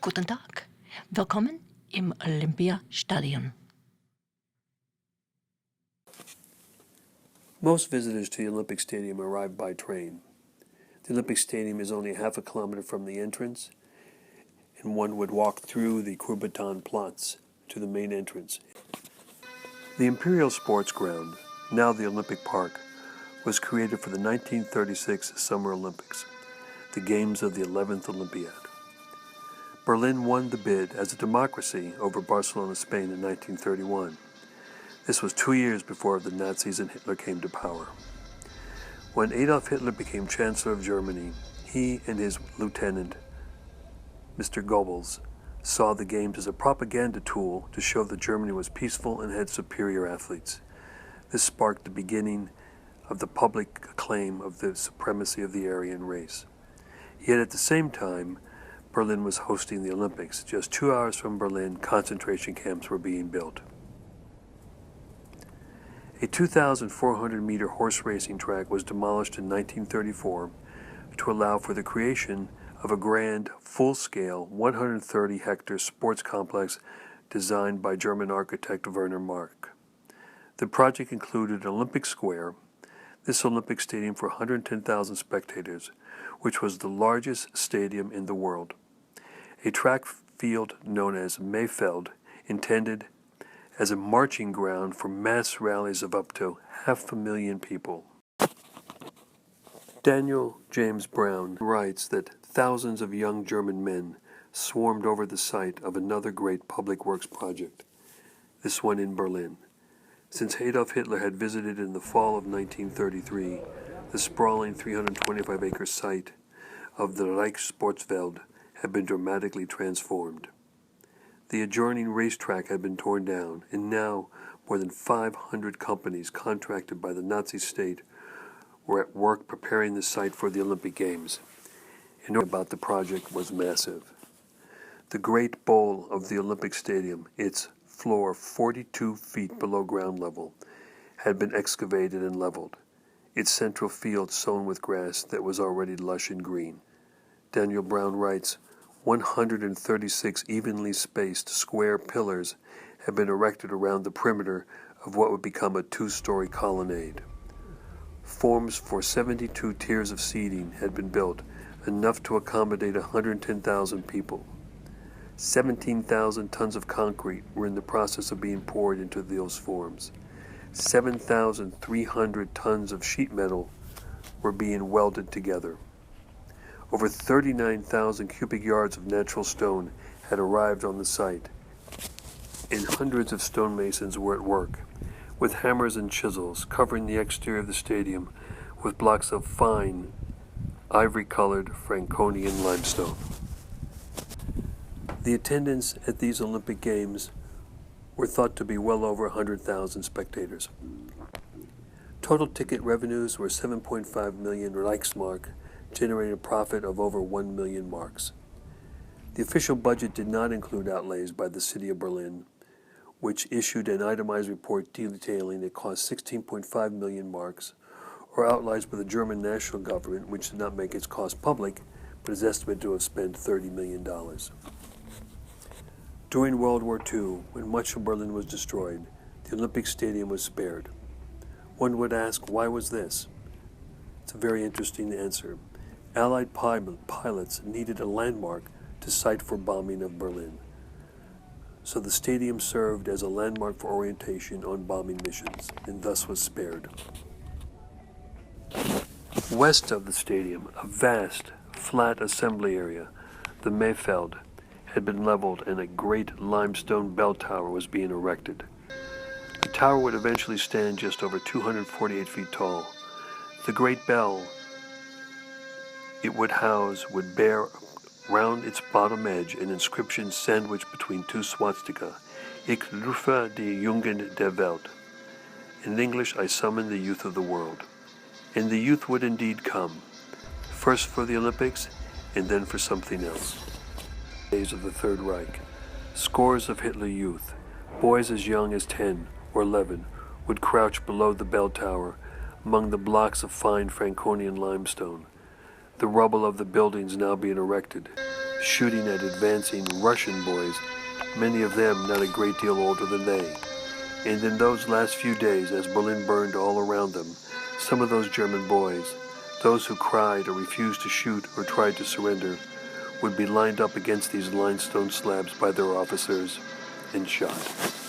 Guten Tag. Willkommen im Olympiastadion. Most visitors to the Olympic Stadium arrive by train. The Olympic Stadium is only half a kilometer from the entrance, and one would walk through the Coubertin-Platz to the main entrance. The Imperial Sports Ground, now the Olympic Park, was created for the 1936 Summer Olympics, the Games of the 11th Olympiad. Berlin won the bid as a democracy over Barcelona, Spain in 1931. This was 2 years before the Nazis and Hitler came to power. When Adolf Hitler became Chancellor of Germany, he and his lieutenant, Mr. Goebbels, saw the Games as a propaganda tool to show that Germany was peaceful and had superior athletes. This sparked the beginning of the public acclaim of the supremacy of the Aryan race. Yet at the same time, Berlin was hosting the Olympics. Just 2 hours from Berlin, concentration camps were being built. A 2,400-meter horse racing track was demolished in 1934 to allow for the creation of a grand, full-scale, 130-hectare sports complex designed by German architect Werner Mark. The project included Olympic Square, this Olympic stadium for 110,000 spectators, which was the largest stadium in the world. A track field known as Mayfeld, intended as a marching ground for mass rallies of up to 500,000 people. Daniel James Brown writes that thousands of young German men swarmed over the site of another great public works project, this one in Berlin. Since Adolf Hitler had visited in the fall of 1933, the sprawling 325-acre site of the Reichssportfeld had been dramatically transformed. The adjoining racetrack had been torn down, and now more than 500 companies contracted by the Nazi state were at work preparing the site for the Olympic Games. And about the project was massive. The Great Bowl of the Olympic Stadium, its floor 42 feet below ground level, had been excavated and leveled, its central field sown with grass that was already lush and green. Daniel Brown writes, 136 evenly spaced square pillars had been erected around the perimeter of what would become a 2-story colonnade. Forms for 72 tiers of seating had been built, enough to accommodate 110,000 people. 17,000 tons of concrete were in the process of being poured into those forms. 7,300 tons of sheet metal were being welded together. Over 39,000 cubic yards of natural stone had arrived on the site, and hundreds of stonemasons were at work, with hammers and chisels, covering the exterior of the stadium with blocks of fine, ivory-colored Franconian limestone. The attendance at these Olympic Games were thought to be well over 100,000 spectators. Total ticket revenues were 7.5 million Reichsmark, generating a profit of over 1 million marks. The official budget did not include outlays by the city of Berlin, which issued an itemized report detailing it cost 16.5 million marks, or outlays by the German national government, which did not make its cost public, but is estimated to have spent $30 million. During World War II, when much of Berlin was destroyed, the Olympic Stadium was spared. One would ask, why was this? It's a very interesting answer. Allied pilots needed a landmark to site for bombing of Berlin. So the stadium served as a landmark for orientation on bombing missions, and thus was spared. West of the stadium, a vast, flat assembly area, the Mayfeld, had been leveled and a great limestone bell tower was being erected. The tower would eventually stand just over 248 feet tall. The great bell it would house would bear round its bottom edge an inscription sandwiched between two swastika, Ich rufe die Jugend der Welt. In English, I summon the youth of the world. And the youth would indeed come, first for the Olympics and then for something else. Days of the Third Reich, scores of Hitler youth, boys as young as 10 or 11, would crouch below the bell tower among the blocks of fine Franconian limestone, the rubble of the buildings now being erected, shooting at advancing Russian boys, many of them not a great deal older than they. And in those last few days, as Berlin burned all around them, some of those German boys, those who cried or refused to shoot or tried to surrender, would be lined up against these limestone slabs by their officers and shot.